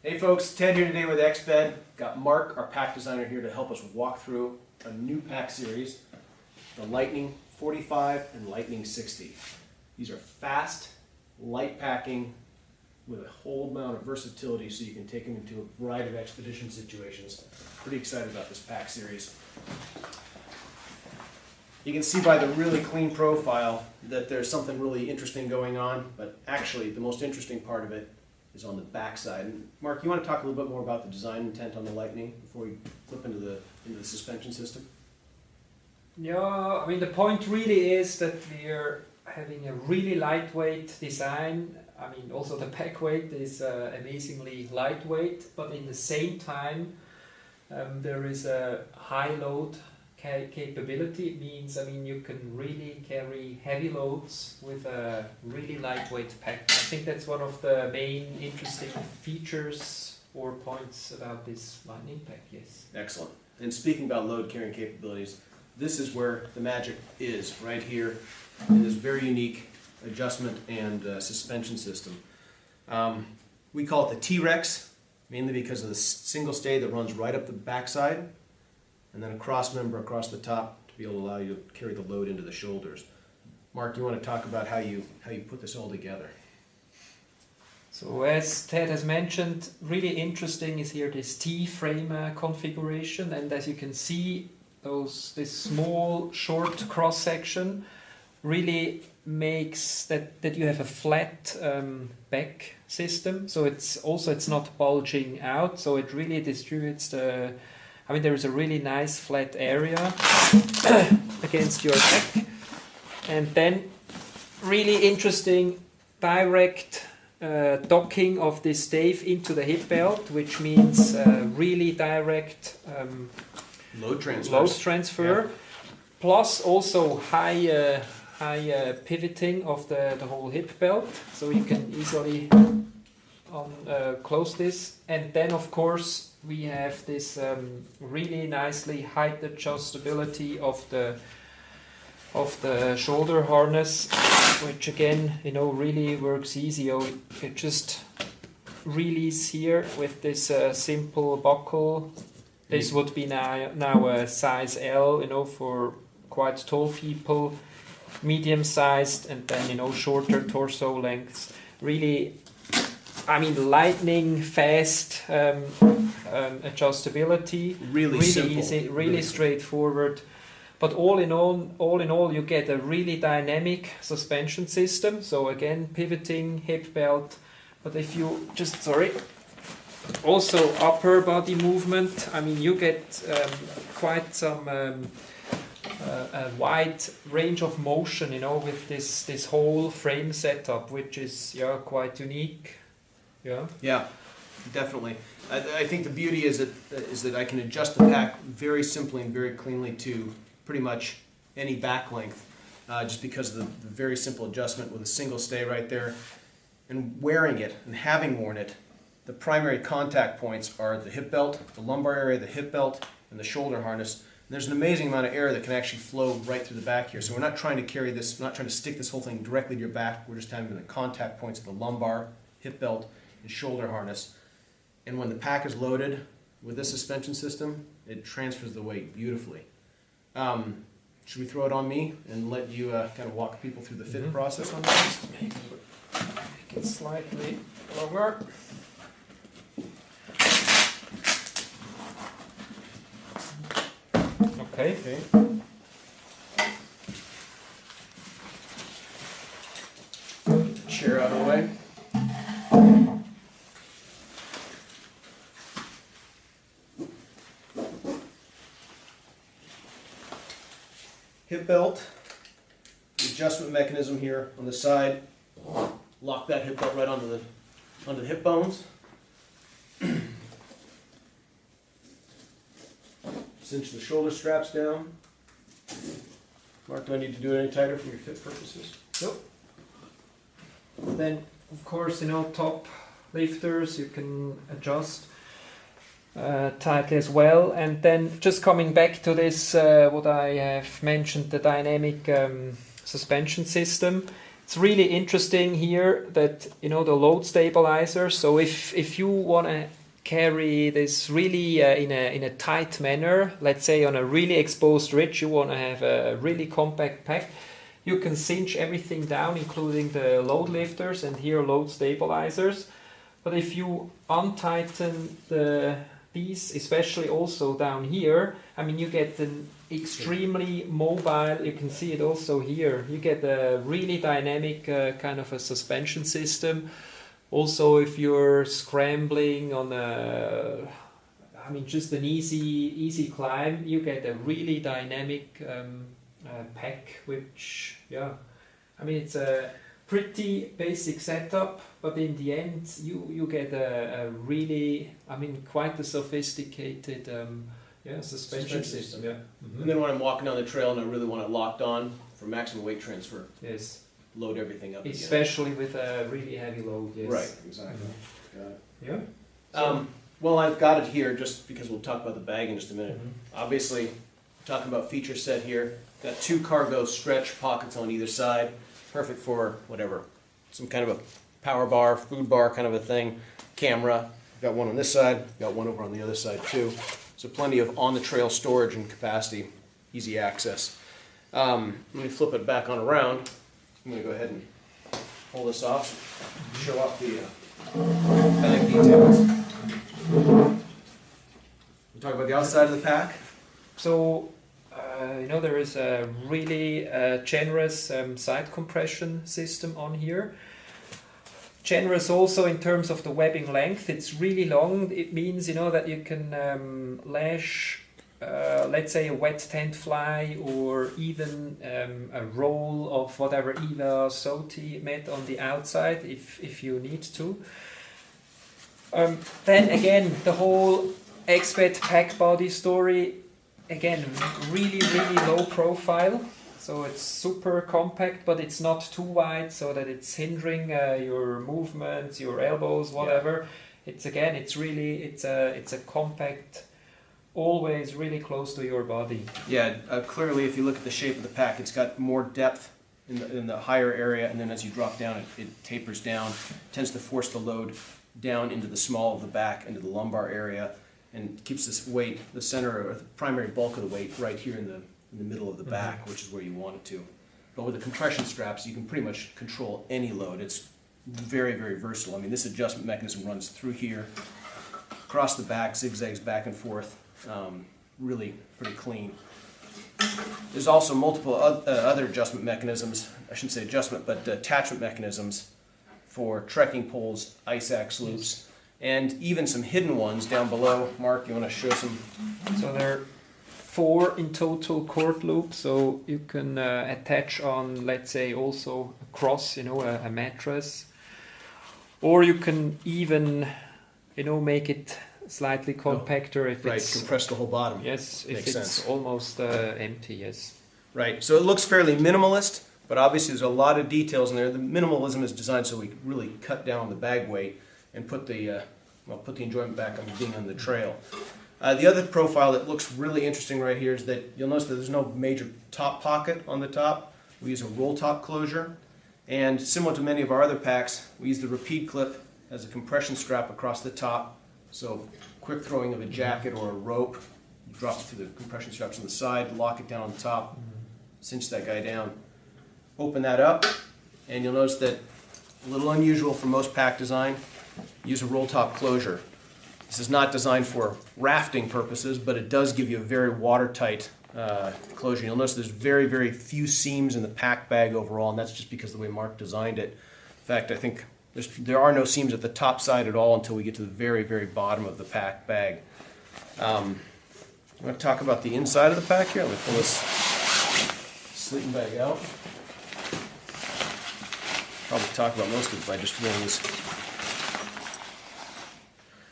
Hey folks, Ted here today with Exped. Got Mark, our pack designer, here to help us walk through a new pack series, the Lightning 45 and Lightning 60. These are fast, light packing with a whole amount of versatility so you can take them into a variety of expedition situations. Pretty excited about this pack series. You can see by the really clean profile that there's something really interesting going on, but actually the most interesting part of it is on the back side. And Mark, you want to talk a little bit more about the design intent on the Lightning before we flip into the suspension system? Yeah, I mean the point really is that we're having a really lightweight design. I mean also the pack weight is amazingly lightweight, but in the same time there is a high load capability. It means, I mean, you can really carry heavy loads with a really lightweight pack. I think that's one of the main interesting features or points about this Lightning pack, yes. Excellent. And speaking about load carrying capabilities, this is where the magic is, right here in this very unique adjustment and suspension system. We call it the T-Rex, mainly because of the single stay that runs right up the backside, and then a cross member across the top to be able to allow you to carry the load into the shoulders. Mark, you want to talk about how you put this all together? So as Ted has mentioned, really interesting is here this T-frame configuration, and as you can see, this small short cross section really makes that you have a flat back system. So it's not bulging out, so it really distributes the. I mean, there is a really nice flat area against your back, and then really interesting direct docking of this stave into the hip belt, which means really direct load transfer, yeah. Plus also high pivoting of the whole hip belt, so you can easily close this. And then of course we have this really nicely height adjustability of the shoulder harness, which again, you know, really works easy. You can just release here with this simple buckle. This would be now a size L, you know, for quite tall people, medium sized, and then, you know, shorter torso lengths. Really, I mean, lightning fast adjustability, really simple, easy, really straightforward. But all in all, you get a really dynamic suspension system. So again, pivoting, hip belt. But if you just also upper body movement. I mean, you get quite some a wide range of motion, you know, with this whole frame setup, which is quite unique. Yeah, definitely. I think the beauty is that I can adjust the pack very simply and very cleanly to pretty much any back length, just because of the very simple adjustment with a single stay right there. And wearing it and having worn it, the primary contact points are the hip belt, the lumbar area, the hip belt, and the shoulder harness. And there's an amazing amount of air that can actually flow right through the back here. So we're not trying to carry this, we're not trying to stick this whole thing directly to your back. We're just having the contact points of the lumbar, hip belt, and shoulder harness. And when the pack is loaded with this suspension system, it transfers the weight beautifully. Should we throw it on me and let you kind of walk people through the fit process on this? Maybe make it slightly lower. Okay. Chair out of the way. Hip belt, the adjustment mechanism here on the side. Lock that hip belt right onto the hip bones. Cinch the shoulder straps down. Mark, do I need to do it any tighter for your fit purposes? Nope. Then, of course, you know, top lifters you can adjust tightly as well. And then just coming back to this, what I have mentioned, the dynamic suspension system. It's really interesting here that, you know, the load stabilizer. So if you want to carry this really in a tight manner, let's say on a really exposed ridge, you want to have a really compact pack, you can cinch everything down, including the load lifters and here load stabilizers. But if you untighten these, especially also down here, I mean, you get an extremely mobile, you can see it also here, you get a really dynamic kind of a suspension system. Also, if you're scrambling on just an easy climb, you get a really dynamic pack, which, it's a pretty basic setup, but in the end, you get a really, quite a sophisticated suspension system. Yeah. And then when I'm walking down the trail and I really want it locked on for maximum weight transfer, yes, load everything up especially again with a really heavy load. Yes. Right, exactly. Got it. Yeah. Well, I've got it here just because we'll talk about the bag in just a minute. Mm-hmm. Obviously, talking about feature set here, got 2 cargo stretch pockets on either side, perfect for whatever, some kind of a power bar, food bar kind of a thing, camera. Got one on this side, got one over on the other side too. So plenty of on-the-trail storage and capacity, easy access. Let me flip it back on around. I'm going to go ahead and pull this off, show off the bag details. We talk about the outside of the pack. So, there is a really generous side compression system on here. Generous also in terms of the webbing length. It's really long. It means, that you can lash, let's say, a wet tent fly or even a roll of whatever EVA Soti met on the outside if you need to. Then again, the whole Exped pack body story, again, really low profile. So it's super compact, but it's not too wide so that it's hindering your movements, your elbows, whatever. Yeah. It's a compact, always really close to your body. Yeah, clearly if you look at the shape of the pack, it's got more depth in the higher area, and then as you drop down, it tapers down, tends to force the load down into the small of the back, into the lumbar area, and keeps this weight, the center or the primary bulk of the weight, right here in the middle of the back, which is where you want it to. But with the compression straps, you can pretty much control any load. It's very versatile. This adjustment mechanism runs through here, across the back, zigzags back and forth. Really pretty clean. There's also multiple other adjustment mechanisms, I shouldn't say adjustment, but attachment mechanisms for trekking poles, ice axe loops, and even some hidden ones down below. Mark, you want to show some? So there are 4 in total cord loops, so you can attach on, let's say, also a cross, a mattress, or you can even, make it slightly compactor if it's compress the whole bottom. Yes, if Makes it's sense. almost empty. Yes. Right. So it looks fairly minimalist, but obviously there's a lot of details in there. The minimalism is designed so we can really cut down the bag weight and put the enjoyment back on being on the trail. The other profile that looks really interesting right here is that you'll notice that there's no major top pocket on the top. We use a roll top closure, and similar to many of our other packs, we use the repeat clip as a compression strap across the top. So quick throwing of a jacket or a rope, you drop it through the compression straps on the side, lock it down on the top, cinch that guy down. Open that up, and you'll notice that a little unusual for most pack design, use a roll top closure. This is not designed for rafting purposes, but it does give you a very watertight closure. You'll notice there's very few seams in the pack bag overall, and that's just because of the way Mark designed it. In fact, I think there are no seams at the top side at all until we get to the very bottom of the pack bag. I'm going to talk about the inside of the pack here. Let me pull this sleeping bag out. Probably talk about most of it by just rolling this.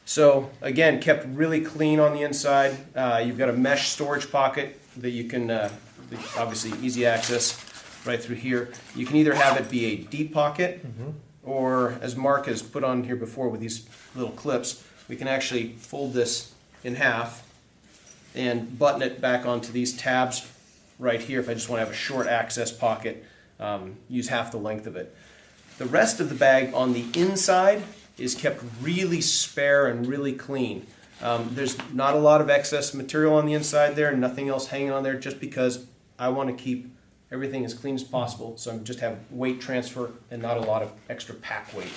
So again, kept really clean on the inside. You've got a mesh storage pocket that you can, obviously easy access right through here. You can either have it be a deep pocket, or as Mark has put on here before with these little clips, we can actually fold this in half and button it back onto these tabs right here if I just want to have a short access pocket. use half the length of it. The rest of the bag on the inside is kept really spare and really clean. There's not a lot of excess material on the inside there, nothing else hanging on there, just because I want to keep everything as clean as possible, so I just have weight transfer and not a lot of extra pack weight.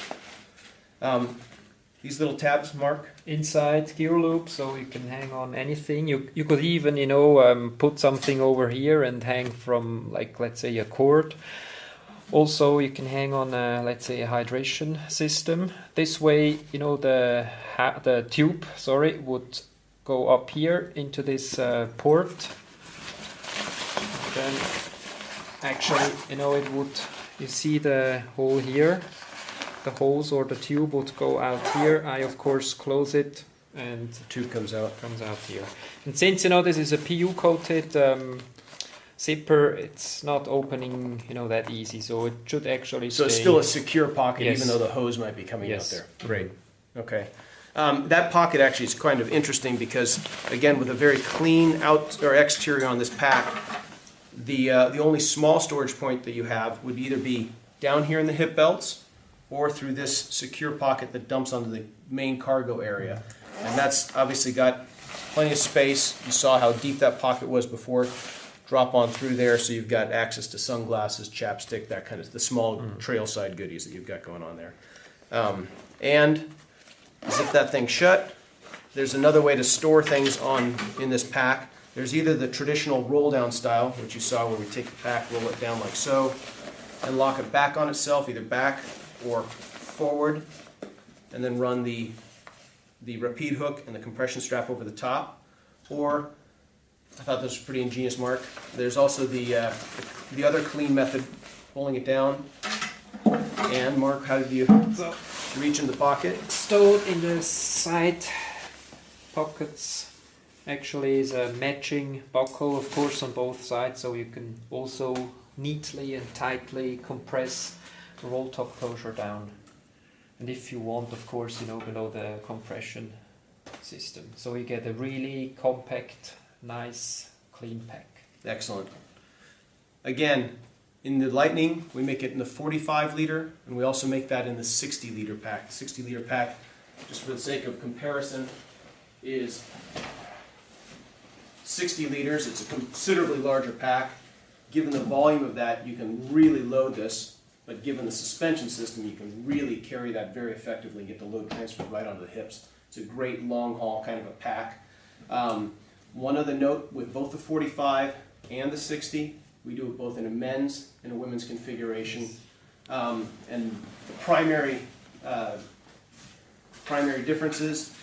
These little tabs, Mark? Inside gear loop, so you can hang on anything. You could even, you know, put something over here and hang from, like, let's say a cord. Also, you can hang on, let's say, a hydration system. This way, you know, the tube, would go up here into this port. Then, actually, you know, it would. You see the hole here. The hose or the tube would go out here. I, of course, close it, and The tube comes out. comes out here. And since, you know, this is a PU coated zipper, it's not opening, you know, that easy, so it should actually So it's stay. still a secure pocket, Yes. even though the hose might be coming Yes. out there. Great. Okay. That pocket actually is kind of interesting because, again, with a very clean out or exterior on this pack, the only small storage point that you have would either be down here in the hip belts or through this secure pocket that dumps onto the main cargo area. And that's obviously got plenty of space. You saw how deep that pocket was before. Drop on through there, so you've got access to sunglasses, chapstick, that kind of the small trail side goodies that you've got going on there. And zip that thing shut. There's another way to store things in this pack. There's either the traditional roll down style, which you saw where we take the pack, roll it down like so, and lock it back on itself, either back or forward, and then run the repeat hook and the compression strap over the top. Or, I thought this was pretty ingenious, Mark, there's also the other clean method, pulling it down. And Mark, how did you reach in the pocket? Stowed in the side pockets. Actually is a matching buckle, of course, on both sides, so you can also neatly and tightly compress the roll top closure down. And if you want, of course, you know, below the compression system. So you get a really compact, nice, clean pack. Excellent. Again, in the Lightning, we make it in the 45 liter, and we also make that in the 60 liter pack. The 60 liter pack, just for the sake of comparison, is 60 liters. It's a considerably larger pack. Given the volume of that, you can really load this, but given the suspension system, you can really carry that very effectively and get the load transferred right onto the hips. It's a great long haul kind of a pack. One other note, with both the 45 and the 60, we do it both in a men's and a women's configuration. And the primary differences,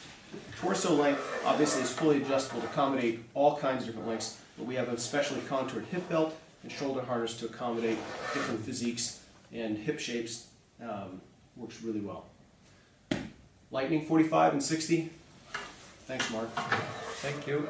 torso length obviously is fully adjustable to accommodate all kinds of different lengths, but we have a specially contoured hip belt and shoulder harness to accommodate different physiques and hip shapes. Works really well. Lightning 45 and 60. Thanks, Mark. Thank you.